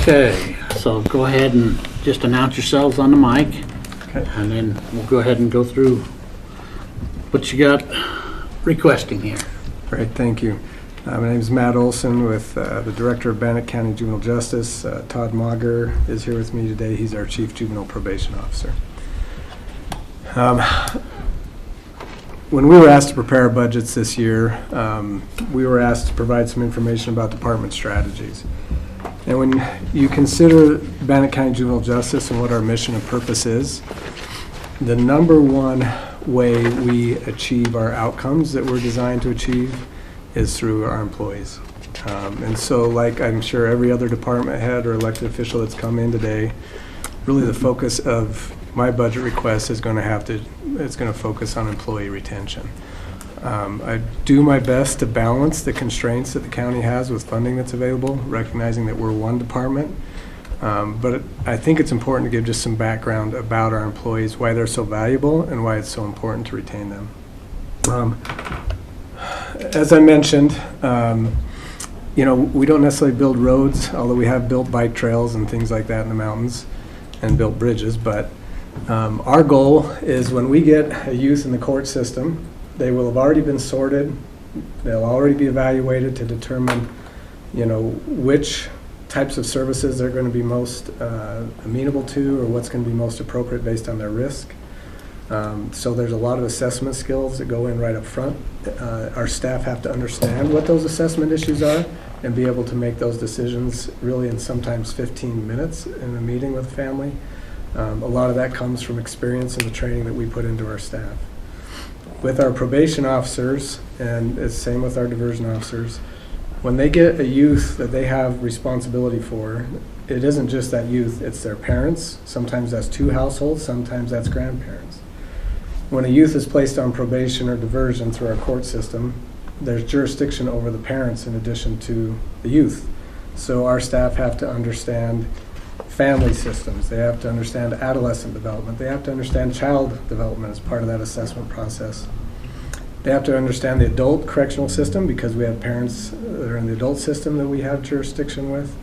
Okay, so go ahead and just announce yourselves on the mic, Okay. and then we'll go ahead and go through what you got requesting here. Great, thank you. My name is Matt Olson with the Director of Bannock County Juvenile Justice. Todd Mauger is here with me today. He's our Chief Juvenile Probation Officer. When we were asked to prepare our budgets this year, we were asked to provide some information about department strategies. And when you consider Bannock County Juvenile Justice and what our mission and purpose is, the number one way we achieve our outcomes that we're designed to achieve is through our employees. And so, like I'm sure every other department head or elected official that's come in today, really the focus of my budget request is going to focus on employee retention. I do my best to balance the constraints that the county has with funding that's available, recognizing that we're one department. But I think it's important to give just some background about our employees, why they're so valuable and why it's so important to retain them. As I mentioned, we don't necessarily build roads, although we have built bike trails and things like that in the mountains and built bridges. But our goal is when we get a youth in the court system, they will have already been sorted. They'll already be evaluated to determine, which types of services they're going to be most amenable to, or what's going to be most appropriate based on their risk. So there's a lot of assessment skills that go in right up front. Our staff have to understand what those assessment issues are and be able to make those decisions really in sometimes 15 minutes in a meeting with a family. A lot of that comes from experience and the training that we put into our staff. With our probation officers, and it's the same with our diversion officers, when they get a youth that they have responsibility for, it isn't just that youth, it's their parents. Sometimes that's two households, sometimes that's grandparents. When a youth is placed on probation or diversion through our court system, there's jurisdiction over the parents in addition to the youth. So our staff have to understand family systems, they have to understand adolescent development, they have to understand child development as part of that assessment process. They have to understand the adult correctional system because we have parents that are in the adult system that we have jurisdiction with.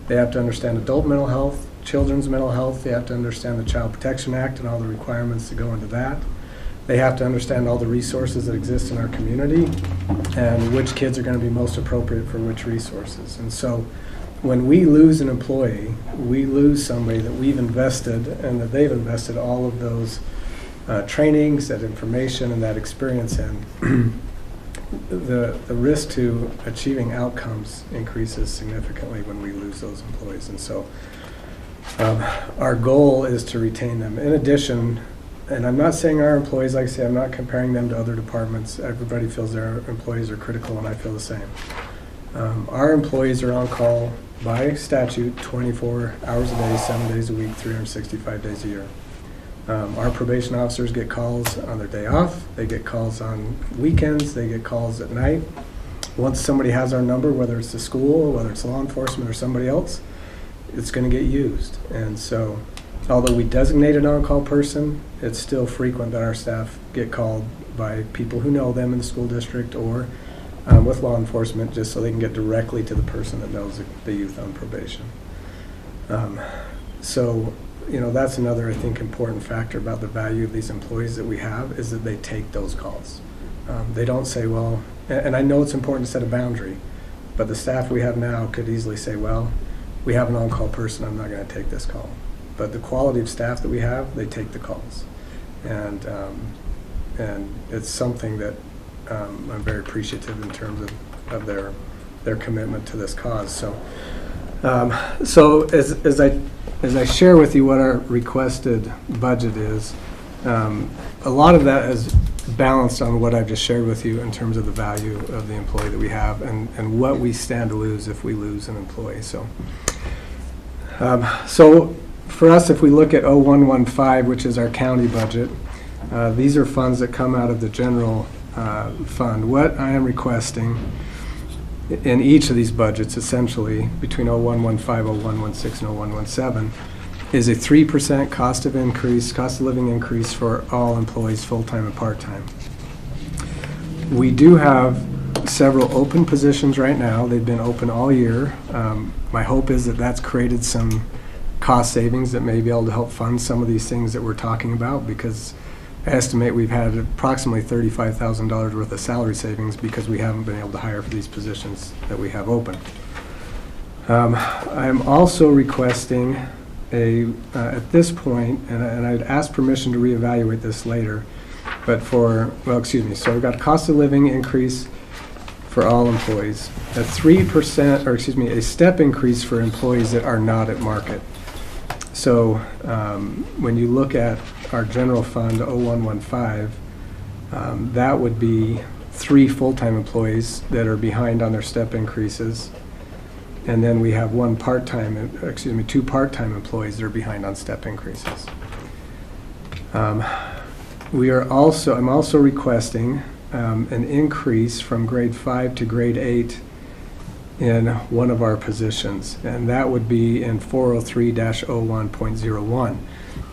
They have to understand adult mental health, children's mental health. They have to understand the Child Protection Act and all the requirements that go into that. They have to understand all the resources that exist in our community and which kids are going to be most appropriate for which resources. And so when we lose an employee, we lose somebody that we've invested and that they've invested all of those trainings, that information, and that experience in. The risk to achieving outcomes increases significantly when we lose those employees. And so our goal is to retain them. In addition, and I'm not saying our employees, like I say, I'm not comparing them to other departments. Everybody feels their employees are critical, and I feel the same. Our employees are on call by statute 24 hours a day, 7 days a week, 365 days a year. Our probation officers get calls on their day off. They get calls on weekends. They get calls at night. Once somebody has our number, whether it's the school, or whether it's law enforcement or somebody else, it's going to get used. And so although we designate an on-call person, it's still frequent that our staff get called by people who know them in the school district or with law enforcement, just so they can get directly to the person that knows the youth on probation. So that's another, I think, important factor about the value of these employees that we have is that they take those calls. They don't say, well, and I know it's important to set a boundary, but the staff we have now could easily say, well, we have an on-call person, I'm not going to take this call. But the quality of staff that we have, they take the calls. And it's something that I'm very appreciative in terms of their commitment to this cause. So as I share with you what our requested budget is, a lot of that is balanced on what I've just shared with you in terms of the value of the employee that we have and what we stand to lose if we lose an employee. So for us, if we look at 0115, which is our county budget, these are funds that come out of the general fund. What I am requesting in each of these budgets, essentially, between 0115, 0116, and 0117, is a 3% cost of living increase for all employees, full-time and part-time. We do have several open positions right now. They've been open all year. My hope is that that's created some cost savings that may be able to help fund some of these things that we're talking about, because I estimate we've had approximately $35,000 worth of salary savings because we haven't been able to hire for these positions that we have open. I'm also requesting at this point, and I'd ask permission to reevaluate this later, but so we've got cost of living increase for all employees, a 3%, or excuse me, a step increase for employees that are not at market. So when you look at our general fund 0115, that would be 3 full-time employees that are behind on their step increases. And then we have 2 part-time employees that are behind on step increases. I'm also requesting an increase from grade 5 to grade 8 in one of our positions, and that would be in 403-01.01.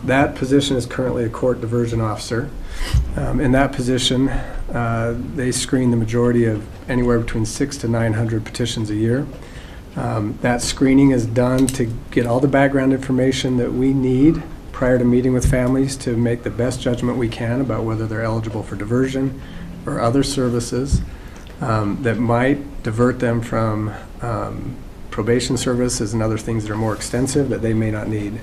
That position is currently a court diversion officer. In that position, they screen the majority of anywhere between 600 to 900 petitions a year. That screening is done to get all the background information that we need prior to meeting with families to make the best judgment we can about whether they're eligible for diversion or other services that might divert them from probation services and other things that are more extensive that they may not need.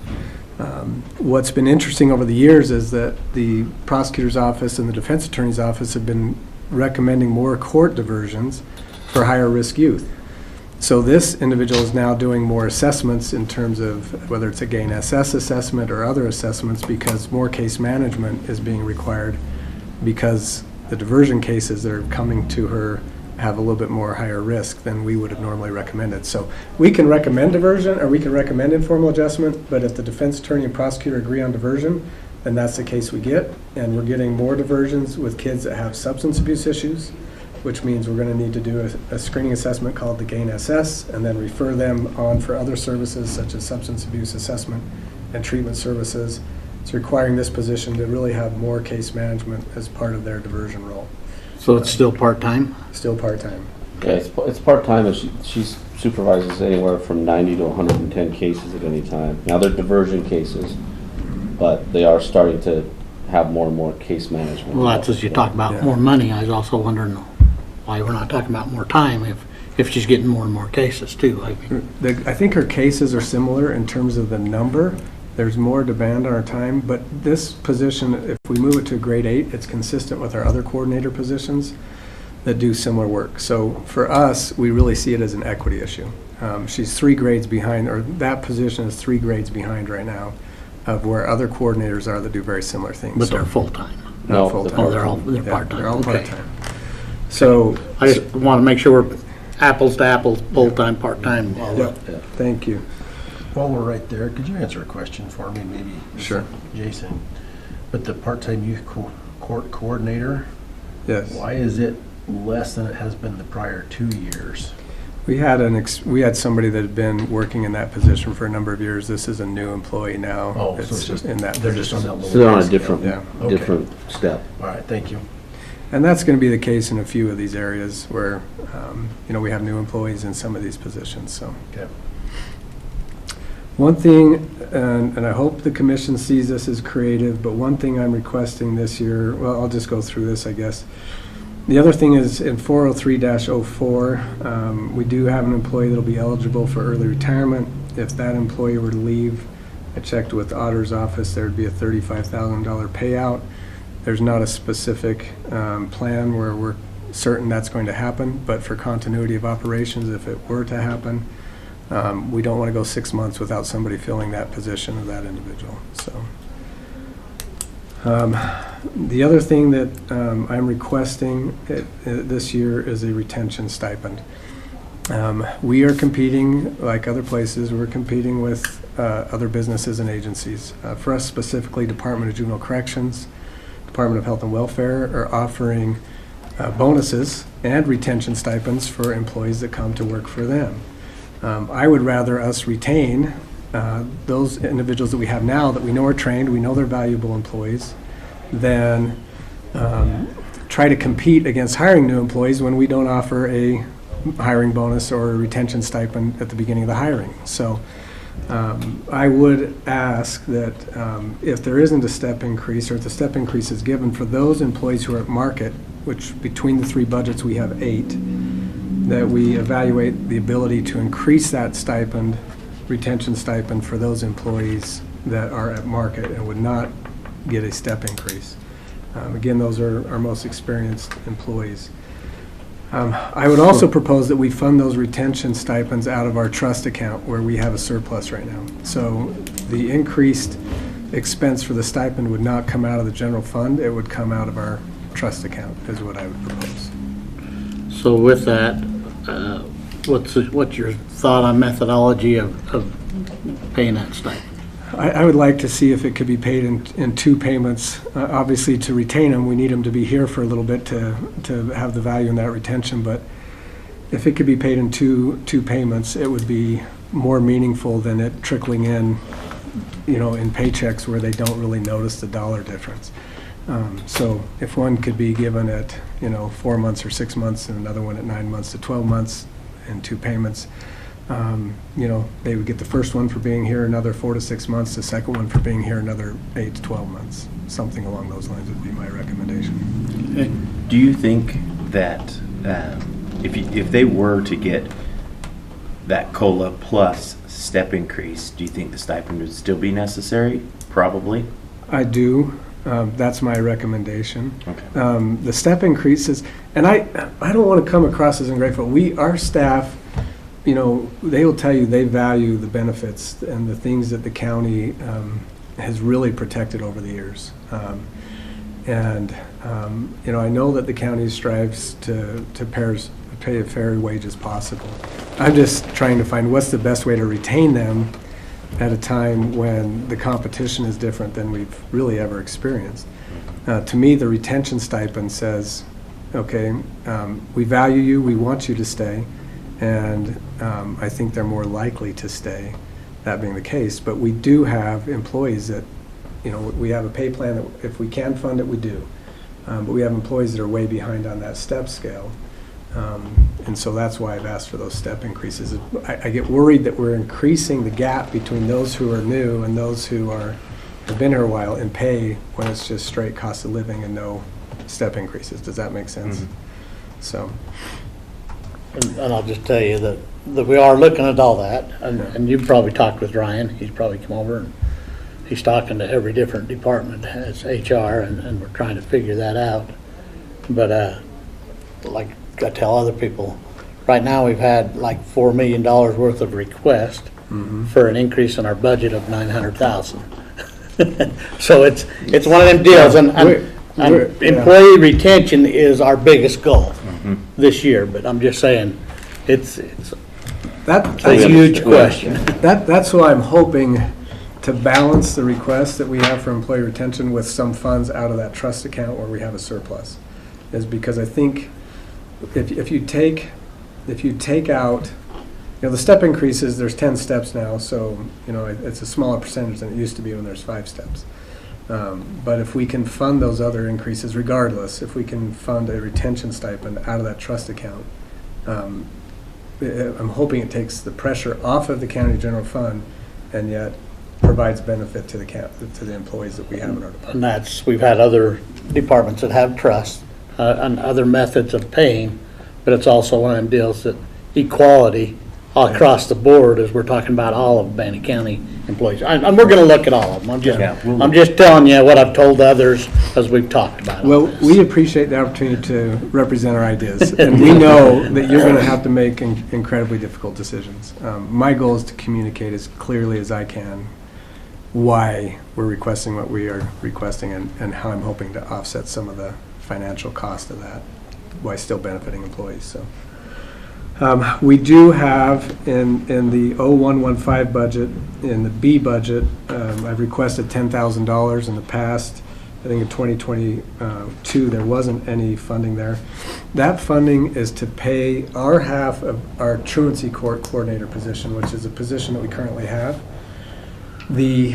What's been interesting over the years is that the prosecutor's office and the defense attorney's office have been recommending more court diversions for higher risk youth. So this individual is now doing more assessments in terms of whether it's a GAIN SS assessment or other assessments, because more case management is being required because the diversion cases that are coming to her have a little bit more higher risk than we would have normally recommended. So we can recommend diversion or we can recommend informal adjustment, but if the defense attorney and prosecutor agree on diversion, then that's the case we get. And we're getting more diversions with kids that have substance abuse issues, which means we're going to need to do a screening assessment called the GAIN SS and then refer them on for other services such as substance abuse assessment and treatment services. It's requiring this position to really have more case management as part of their diversion role. So it's still part-time? Still part-time. Yeah, it's part-time, and she supervises anywhere from 90 to 110 cases at any time. Now, they're diversion cases, but they are starting to have more and more case management. Well, that's as you talk about more money. I was also wondering why we're not talking about more time if she's getting more and more cases too. I think her cases are similar in terms of the number. There's more demand on our time, but this position, if we move it to grade 8, it's consistent with our other coordinator positions that do similar work. So for us, we really see it as an equity issue. She's 3 grades behind, or that position is 3 grades behind right now of where other coordinators are that do very similar things. But they're full-time. Not full-time. Oh, they're part-time. They're all Okay. part-time. So I just want to make sure we're apples to apples, full-time, part-time. Thank you. While we're right there, could you answer a question for me, maybe? Sure. Jason, but the part-time youth court coordinator, Yes. why is it less than it has been the prior 2 years? We had somebody that had been working in that position for a number of years. This is a new employee now. Oh, so it's just in that they're just on position. that little. So they're on a scale. different, Yeah. Okay. different step. All right, thank you. And that's going to be the case in a few of these areas where, we have new employees in some of these positions. So Okay. one thing, and I hope the commission sees this as creative, but one thing I'm requesting this year, well, I'll just go through this, I guess. The other thing is in 403-04, we do have an employee that'll be eligible for early retirement. If that employee were to leave, I checked with the auditor's office, there'd be a $35,000 payout. There's not a specific plan where we're certain that's going to happen, but for continuity of operations, if it were to happen, we don't want to go 6 months without somebody filling that position of that individual. So the other thing that I'm requesting this year is a retention stipend. We are competing, like other places, we're competing with other businesses and agencies. For us specifically, Department of Juvenile Corrections, Department of Health and Welfare are offering bonuses and retention stipends for employees that come to work for them. I would rather us retain those individuals that we have now that we know are trained, we know they're valuable employees, than try to compete against hiring new employees when we don't offer a hiring bonus or a retention stipend at the beginning of the hiring. So I would ask that if there isn't a step increase, or if the step increase is given for those employees who are at market, which between the 3 budgets we have 8, that we evaluate the ability to increase that stipend, retention stipend, for those employees that are at market and would not get a step increase. Again, those are our most experienced employees. I would also propose that we fund those retention stipends out of our trust account where we have a surplus right now. So the increased expense for the stipend would not come out of the general fund, it would come out of our trust account, is what I would propose. So with that, what's your thought on methodology of paying that stipend? I would like to see if it could be paid in 2 payments. Obviously, to retain them, we need them to be here for a little bit to have the value in that retention, but if it could be paid in two payments, it would be more meaningful than it trickling in, in paychecks where they don't really notice the dollar difference. So if one could be given at, 4 months or 6 months, and another one at 9 months to 12 months in 2 payments, they would get the first one for being here another 4 to 6 months, the second one for being here another 8 to 12 months. Something along those lines would be my recommendation. Do you think that if they were to get that COLA plus step increase, do you think the stipend would still be necessary? Probably. I do. That's my recommendation. Okay. The step increases, and I don't want to come across as ungrateful. Our staff, they will tell you they value the benefits and the things that the county has really protected over the years. I know that the county strives to pay a fair wage as possible. I'm just trying to find what's the best way to retain them at a time when the competition is different than we've really ever experienced. To me, the retention stipend says, okay, we value you, we want you to stay, and I think they're more likely to stay, that being the case. But we do have employees that, we have a pay plan that if we can fund it, we do. But we have employees that are way behind on that step scale. And so that's why I've asked for those step increases. I get worried that we're increasing the gap between those who are new and those who have been here a while in pay when it's just straight cost of living and no step increases. Does that make sense? Mm-hmm. So. And I'll just tell you that we are looking at all that, and you've probably talked with Ryan. He's probably come over and he's talking to every different department as HR, and we're trying to figure that out. But like I tell other people, right now we've had like $4 million worth of requests for an increase in our budget of $900,000. So it's one of them deals, and employee retention is our biggest goal this year. But I'm just saying, it's a huge question. That's why I'm hoping to balance the request that we have for employee retention with some funds out of that trust account where we have a surplus, is because I think if you take out, the step increases, there's 10 steps now, so it's a smaller percentage than it used to be when there's 5 steps. But if we can fund those other increases, regardless, if we can fund a retention stipend out of that trust account, I'm hoping it takes the pressure off of the county general fund, and yet provides benefit to the employees that we have in our department. And we've had other departments that have trust and other methods of paying, but it's also one of them deals that equality all across the board, as we're talking about all of Bannock County employees. And we're going to look at all of them. I'm just telling you what I've told others as we've talked about it. Well, we appreciate the opportunity to represent our ideas, and we know that you're going to have to make incredibly difficult decisions. My goal is to communicate as clearly as I can why we're requesting what we are requesting, and how I'm hoping to offset some of the financial cost of that while still benefiting employees. So we do have in the 0115 budget, in the B budget, I've requested $10,000 in the past. I think in 2022 there wasn't any funding there. That funding is to pay our half of our truancy court coordinator position, which is a position that we currently have. The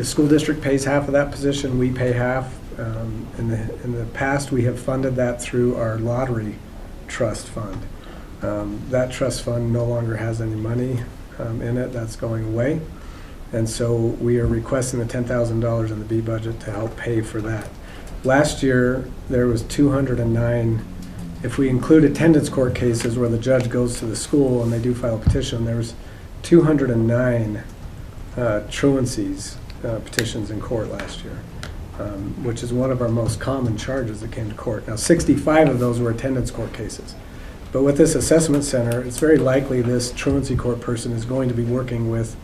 school district pays half of that position, we pay half. In the past, we have funded that through our lottery trust fund. That trust fund no longer has any money in it. That's going away. And so we are requesting the $10,000 in the B budget to help pay for that. Last year, there was 209, if we include attendance court cases where the judge goes to the school and they do file a petition, there was 209 truancies petitions in court last year, which is one of our most common charges that came to court. Now, 65 of those were attendance court cases. But with this assessment center, it's very likely this truancy court person is going to be working with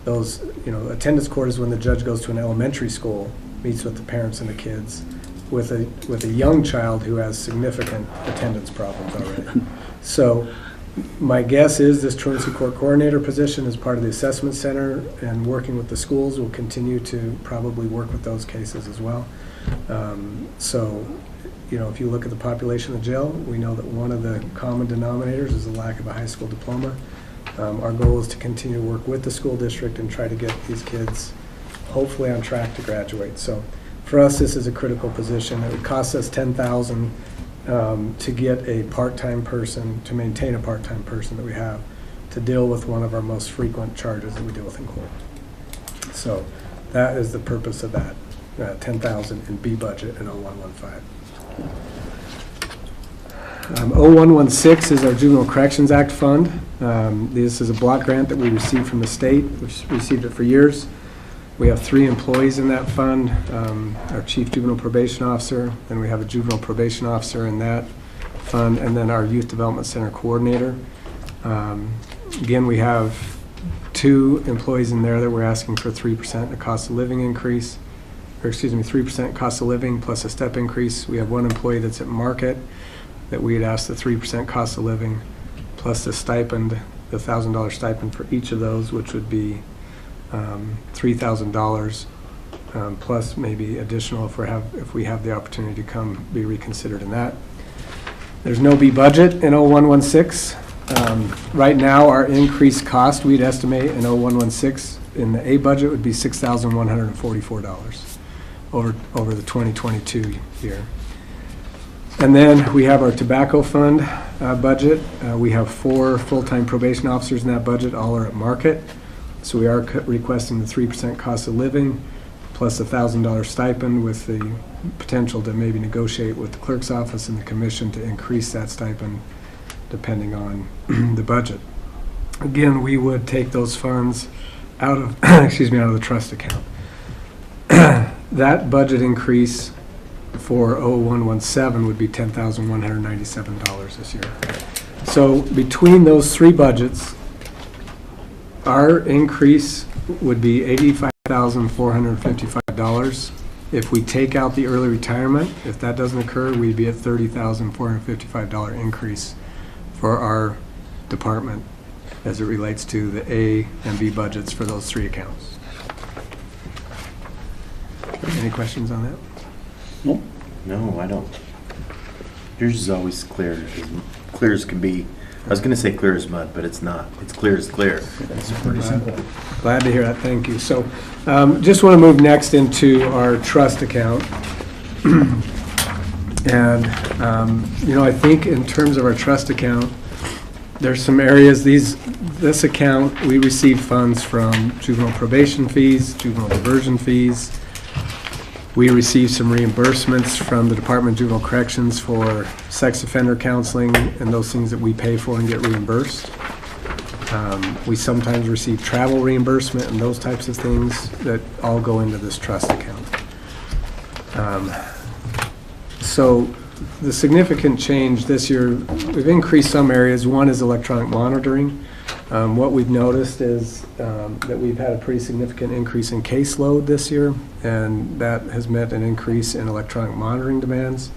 those, attendance court is when the judge goes to an elementary school, meets with the parents and the kids, with a young child who has significant attendance problems already. So my guess is this truancy court coordinator position is part of the assessment center, and working with the schools will continue to probably work with those cases as well. If you look at the population of the jail, we know that one of the common denominators is the lack of a high school diploma. Our goal is to continue to work with the school district and try to get these kids hopefully on track to graduate. So for us, this is a critical position. It would cost us $10,000 to get a part-time person, to maintain a part-time person that we have to deal with one of our most frequent charges that we deal with in court. So that is the purpose of that $10,000 in B budget in 0115. 0116 is our Juvenile Corrections Act fund. This is a block grant that we received from the state. We've received it for years. We have 3 employees in that fund, our chief juvenile probation officer, then we have a juvenile probation officer in that fund, and then our youth development center coordinator. Again, we have 2 employees in there that we're asking for 3% a cost of living increase, 3% cost of living plus a step increase. We have 1 employee that's at market that we had asked the 3% cost of living plus the stipend, the $1,000 stipend for each of those, which would be $3,000 plus maybe additional if we have the opportunity to come be reconsidered in that. There's no B budget in 0116. Right now, our increased cost we'd estimate in 0116 in the A budget would be $6,144 over the 2022 year. And then we have our tobacco fund budget. We have 4 full-time probation officers in that budget. All are at market. So we are requesting the 3% cost of living plus a $1,000 stipend with the potential to maybe negotiate with the clerk's office and the commission to increase that stipend depending on the budget. Again, we would take those funds out of, out of the trust account. That budget increase for 0117 would be $10,197 this year. So between those 3 budgets, our increase would be $85,455. If we take out the early retirement, if that doesn't occur, we'd be at $30,455 increase for our department as it relates to the A and B budgets for those 3 accounts. Any questions on that? Nope. No, I don't. Yours is always clear as can be. I was going to say clear as mud, but it's not. It's clear as clear. It's pretty simple. Glad to hear that. Thank you. So just want to move next into our trust account. And, I think in terms of our trust account, there's some areas, this account, we receive funds from juvenile probation fees, juvenile diversion fees. We receive some reimbursements from the Department of Juvenile Corrections for sex offender counseling and those things that we pay for and get reimbursed. We sometimes receive travel reimbursement and those types of things that all go into this trust account. So the significant change this year, we've increased some areas. One is electronic monitoring. What we've noticed is that we've had a pretty significant increase in caseload this year, and that has meant an increase in electronic monitoring demands.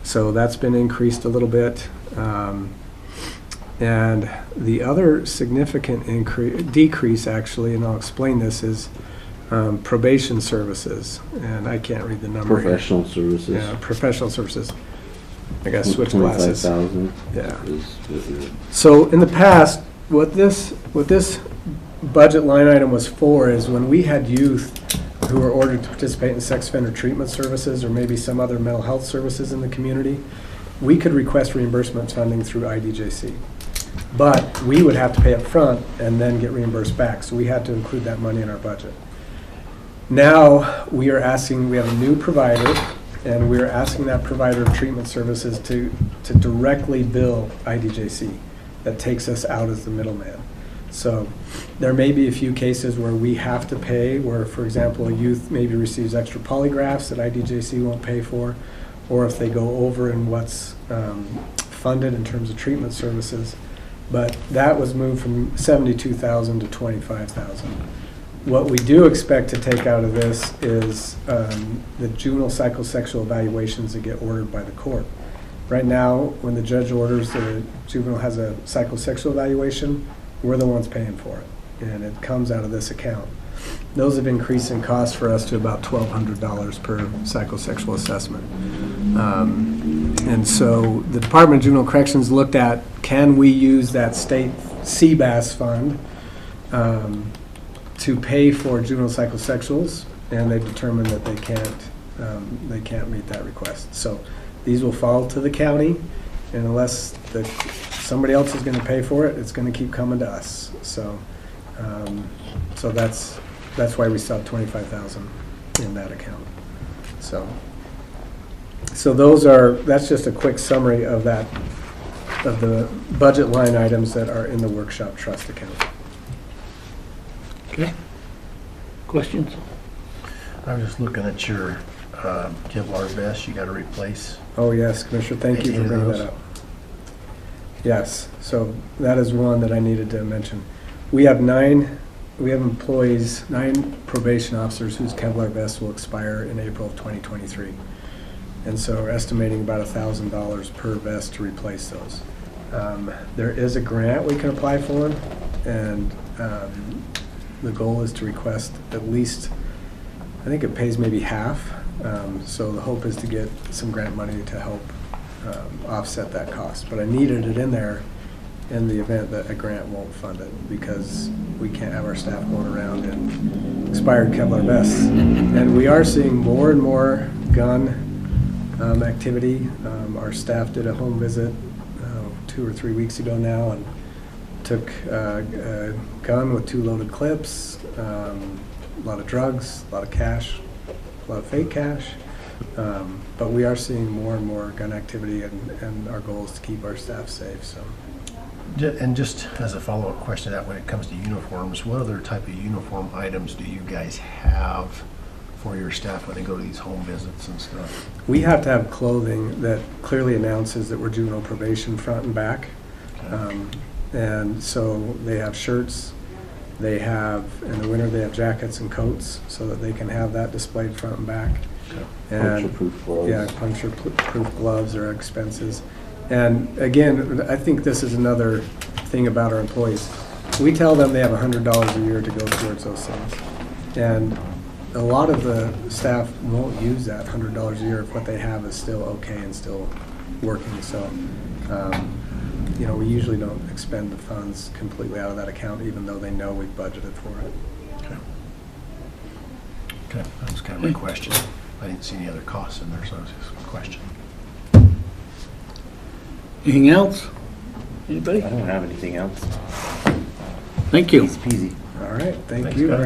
So that's been increased a little bit. And the other significant decrease, actually, and I'll explain this, is probation services. And I can't read the number here. Professional services. Yeah, professional services. I got to switch glasses. 25,000. Yeah. is- So in the past, what this budget line item was for is when we had youth who are ordered to participate in sex offender treatment services or maybe some other mental health services in the community, we could request reimbursement funding through IDJC. But we would have to pay up front and then get reimbursed back, so we had to include that money in our budget. Now, we have a new provider, and we're asking that provider of treatment services to directly bill IDJC. That takes us out as the middleman. So there may be a few cases where we have to pay, where, for example, a youth maybe receives extra polygraphs that IDJC won't pay for, or if they go over in what's funded in terms of treatment services. But that was moved from $72,000 to $25,000. What we do expect to take out of this is the juvenile psychosexual evaluations that get ordered by the court. Right now, when the judge orders the juvenile has a psychosexual evaluation, we're the ones paying for it, and it comes out of this account. Those have increased in cost for us to about $1,200 per psychosexual assessment. And so the Department of Juvenile Corrections looked at, can we use that state CBAS fund to pay for juvenile psychosexuals, and they determined that they can't meet that request. So these will fall to the county, and unless somebody else is going to pay for it, it's going to keep coming to us. So, so that's why we still have $25,000 in that account. So that's just a quick summary of that, of the budget line items that are in the workshop trust account. Okay. Questions? I'm just looking at your Kevlar vest you got to replace. Oh, yes, Commissioner, thank you for bringing that up. Yes, so that is one that I needed to mention. We have employees, 9 probation officers whose Kevlar vests will expire in April of 2023. And so we're estimating about $1,000 per vest to replace those. There is a grant we can apply for, and the goal is to request at least, I think it pays maybe half. So the hope is to get some grant money to help offset that cost. But I needed it in there in the event that a grant won't fund it, because we can't have our staff going around in expired Kevlar vests. And we are seeing more and more gun activity. Our staff did a home visit 2 or 3 weeks ago now, and took a gun with 2 loaded clips, a lot of drugs, a lot of cash, a lot of fake cash. But we are seeing more and more gun activity, and our goal is to keep our staff safe. So. And just as a follow-up question to that, when it comes to uniforms, what other type of uniform items do you guys have for your staff when they go to these home visits and stuff? We have to have clothing that clearly announces that we're juvenile probation front and back. Okay. And so they have shirts, they have, in the winter, they have jackets and coats so that they can have that displayed front and back. Okay. And Puncture-proof gloves. yeah, puncture-proof gloves are expenses. And again, I think this is another thing about our employees. We tell them they have $100 a year to go towards those things. And a lot of the staff won't use that $100 a year if what they have is still okay and still working. So, you know, we usually don't expend the funds completely out of that account, even though they know we've budgeted for it. Okay. Okay, that was kind of my question. I didn't see any other costs in there, so that was just a question. Anything else? Anybody? I don't have anything else. Thank you. Easy peasy. All right, thank Thanks, you. guys.